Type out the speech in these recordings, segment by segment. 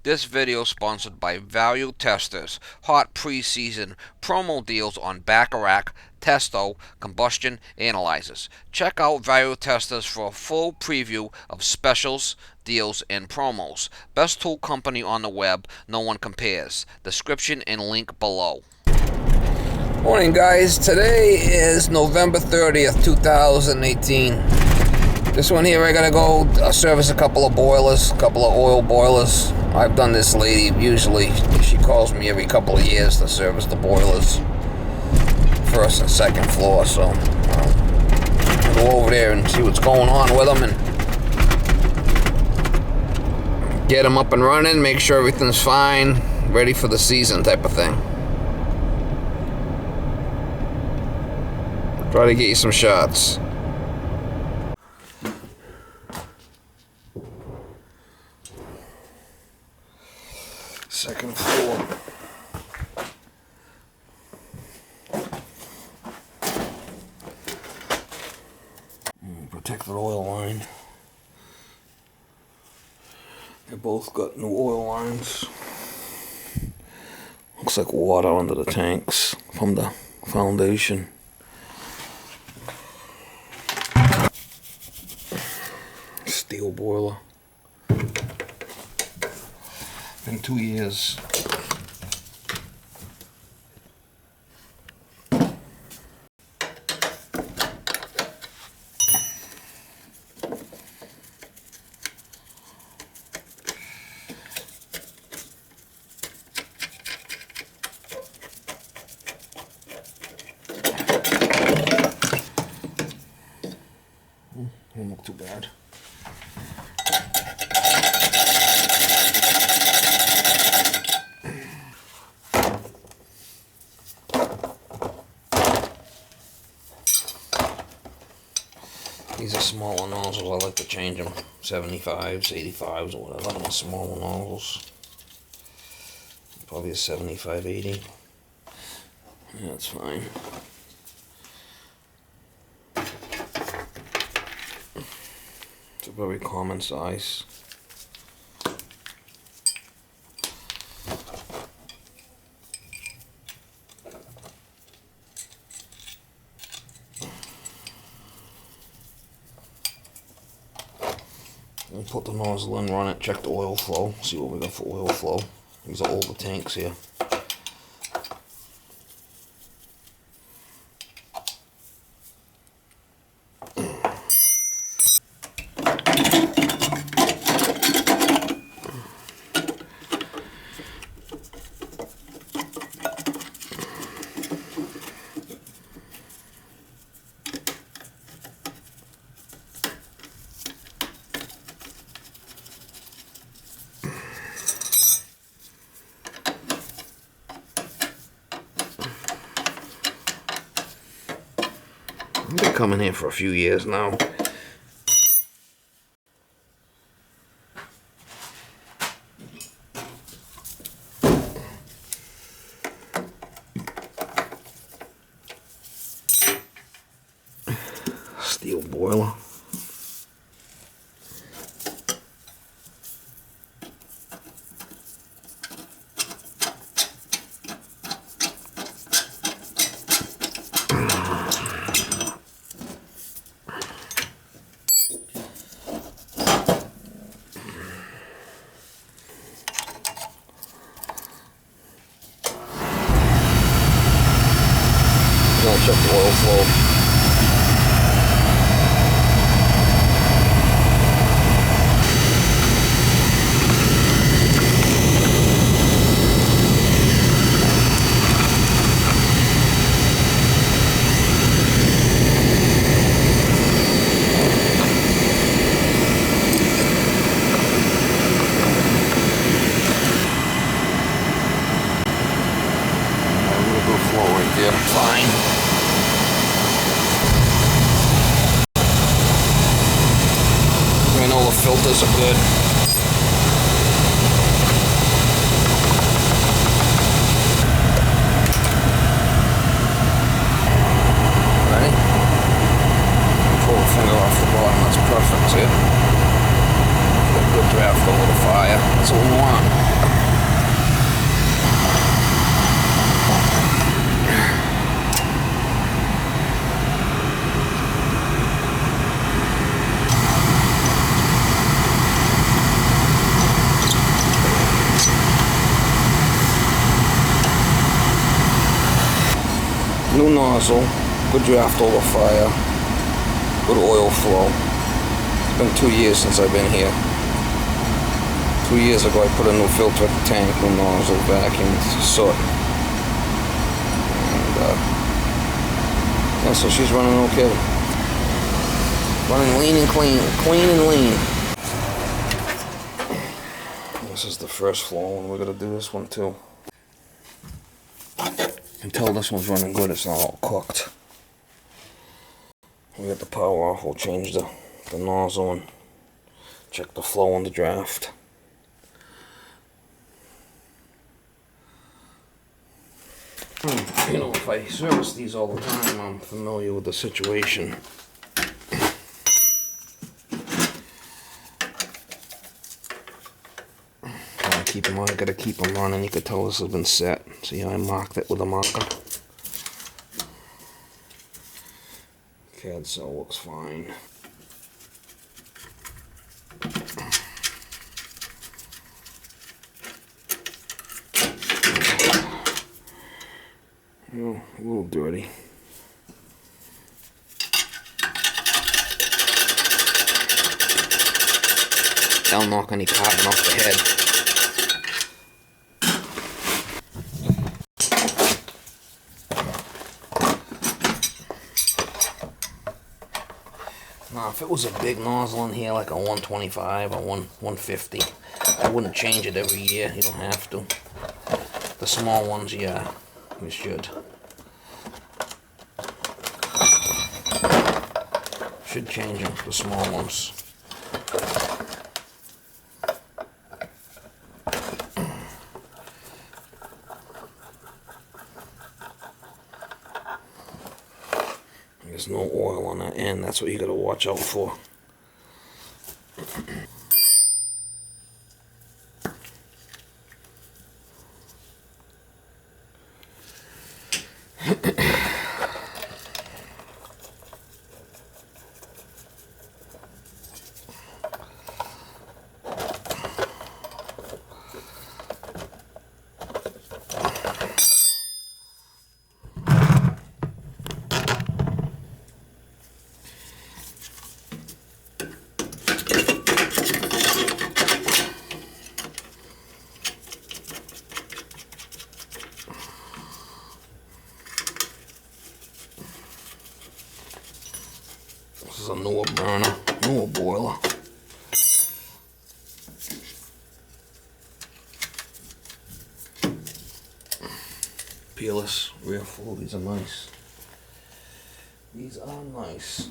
This video is sponsored by Value Testers. Hot preseason promo deals on Bacharach, Testo, combustion analyzers. Check out Value Testers for a full preview of specials, deals, and promos. Best tool company on the web, no one compares. Description and link below. Morning, guys. Today is November 30th, 2018. This one here, I gotta go service a couple of boilers, a couple of oil boilers. I've done this lady, usually she calls me every couple of years to service the boilers. First and second floor, so I'll go over there and see what's going on with them and get them up and running, make sure everything's fine, ready for the season type of thing. Try to get you some shots. Second floor. Protected oil line. They both got new oil lines. Looks like water under the tanks from the foundation. Steel boiler. Been 2 years. Won't look too bad. These are smaller nozzles. I like to change them. 75s, 85s, or whatever. The smaller nozzles. Probably a 75, 80. Yeah, that's fine. It's a very common size. We'll put the nozzle in, run it, check the oil flow, see what we got for oil flow. These are older tanks here. I've been coming here for a few years now. Steel boiler. I'll check the oil flow. Flow right there, fine. I know the filters are good. Ready? Pull the finger off the bottom, that's perfect, see it? Good draft over the fire, that's what we want. New nozzle, good draft over fire, good oil flow. It's been 2 years since I've been here. 2 years ago I put a new filter tank, new nozzle, vacuum, soot. And yeah, so she's running okay. Running lean and clean, clean and lean. This is the first floor one. We're gonna do this one too. Until this one's running good, it's not all cooked. We get the power off, we'll change the nozzle and check the flow on the draft. You know, if I service these all the time, I'm familiar with the situation. I gotta keep them running. You can tell this has been set. See, I marked it with a marker. CAD cell looks fine. Oh, a little dirty. Don't knock any carbon off the head. Now, if it was a big nozzle in here, like a 125 or 150, I wouldn't change it every year. You don't have to. The small ones, yeah, you should. Should change them, the small ones. There's no oil on that end. That's what you gotta watch out for. This is a newer burner, newer boiler. Peerless, rear full, these are nice. These are nice.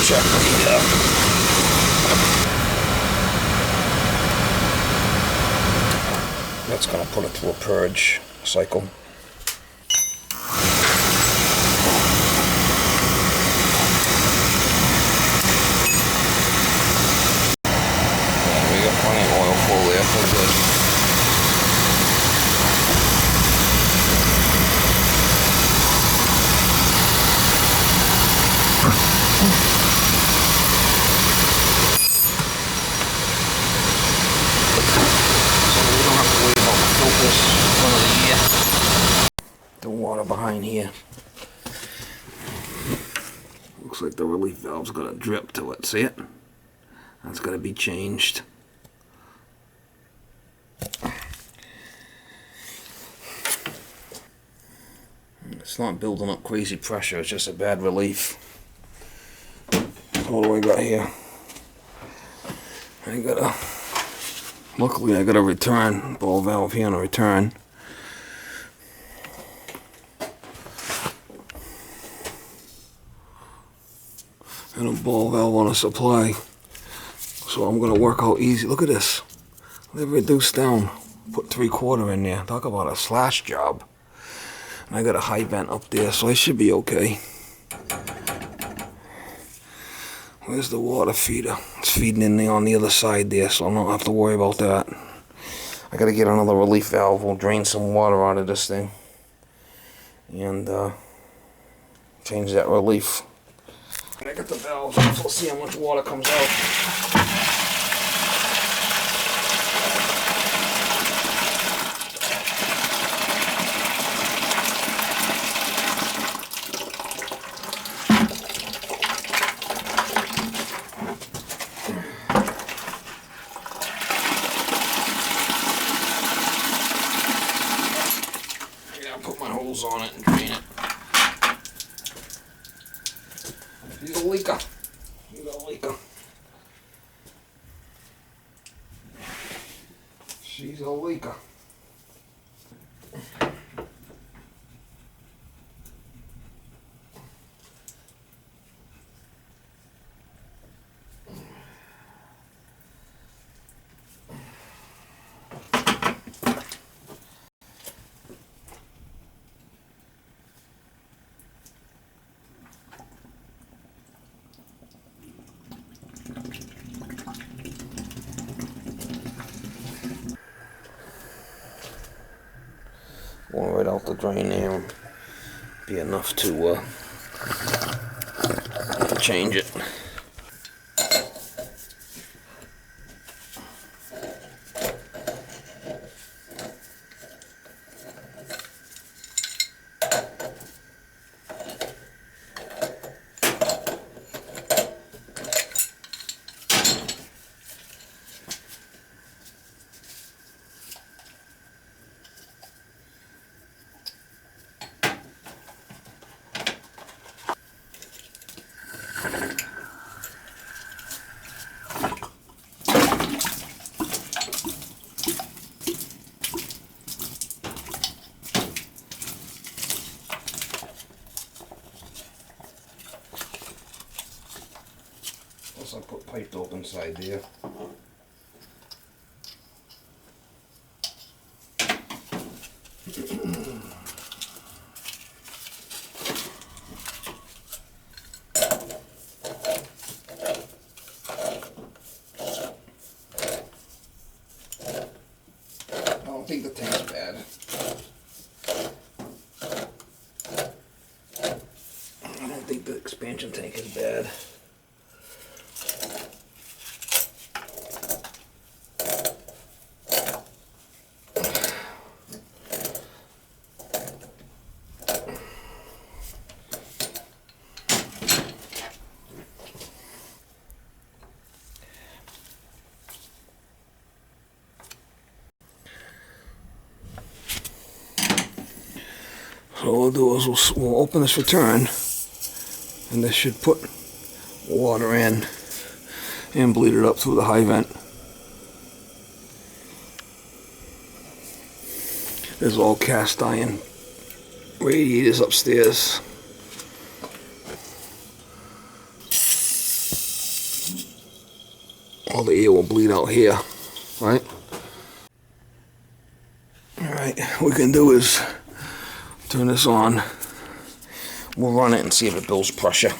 Check the that's going to put it through a purge cycle. Yeah, we got plenty of oil flow there, so good. The water behind here. Looks like the relief valve's gonna drip to it, see it? That's got to be changed. It's not building up crazy pressure, it's just a bad relief. What do I got here? Luckily I got a return ball valve here on a return. And a ball valve on a supply. So I'm gonna work out easy. Look at this. They've reduced down. Put 3/4 in there. Talk about a slash job. And I got a high vent up there, so I should be okay. Where's the water feeder? It's feeding in there on the other side there, so I don't have to worry about that. I gotta get another relief valve. We'll drain some water out of this thing. And change that relief. I got the valves, so we'll see how much water comes out. On it and drain it. He's a leaker. He's a leaker. She's a leaker. One right out the drain there and be enough to change it. I put pipe dope inside there. I don't think the tank's bad. I don't think the expansion tank is bad. So what we'll do is we'll open this return, and this should put water in and bleed it up through the high vent. There's all cast iron radiators upstairs. All the air will bleed out here, right? Alright, what we can do is turn this on. We'll run it and see if it builds pressure.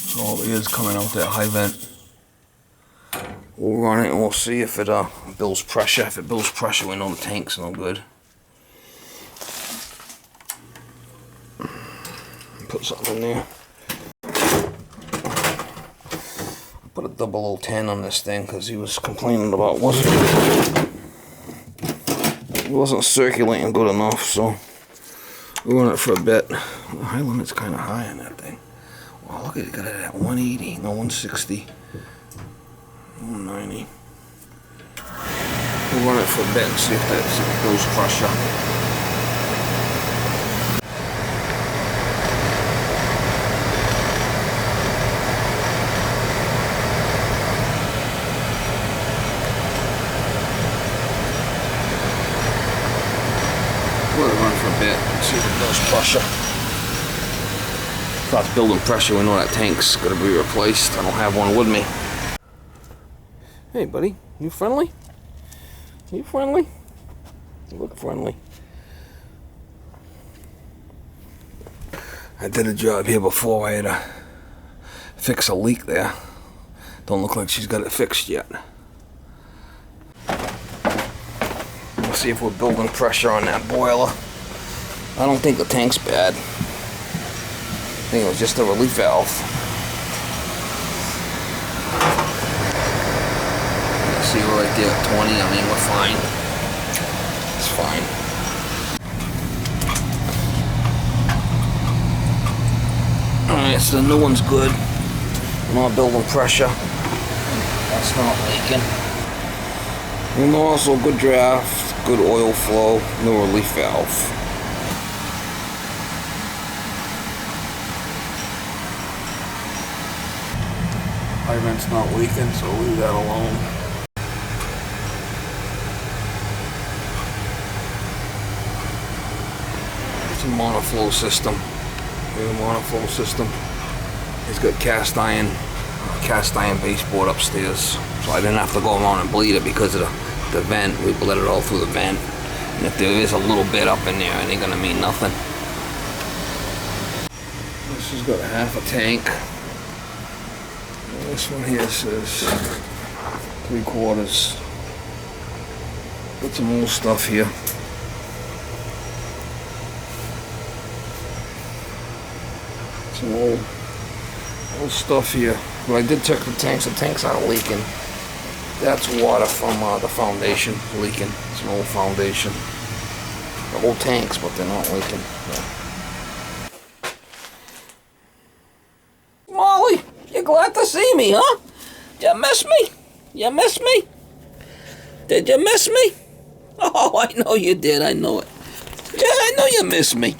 So all it is coming out that high vent. We'll run it and we'll see if it builds pressure. If it builds pressure, we know the tank's no good. Put something in there. Put a 0010 on this thing because he was complaining about it wasn't circulating good enough, so We run it for a bit. The high limit's kind of high on that thing. Wow, look at it, got it at 180, no 160, 190. We'll run it for a bit and see if that goes pressure. We'll run for a bit and see if it does pressure. Starts building pressure, we know that tank's gonna be replaced. I don't have one with me. Hey buddy, you friendly? You friendly? You look friendly. I did a job here before. I had to fix a leak there. Don't look like she's got it fixed yet. Let's see if we're building pressure on that boiler. I don't think the tank's bad. I think it was just a relief valve. See, we're right there at 20. I mean, we're fine. It's fine. Alright, so the new one's good. We're not building pressure. That's not leaking. And also good draft, good oil flow, no relief valve. High vent's not leaking, so leave that alone. It's a monoflow system. We have a monoflow system. It's got cast iron baseboard upstairs, so I didn't have to go around and bleed it because of the vent. We bled it all through the vent, and if there is a little bit up in there, it ain't gonna mean nothing. This has got half a tank. And this one here says 3/4. Got some more stuff here. Some old stuff here. But I did check the tanks. The tanks aren't leaking. That's water from the foundation leaking. It's an old foundation. The old tanks, but they're not leaking. Yeah. Molly, you're glad to see me, huh? You miss me? You miss me? Did you miss me? Oh, I know you did. I know it. Yeah, I know you miss me.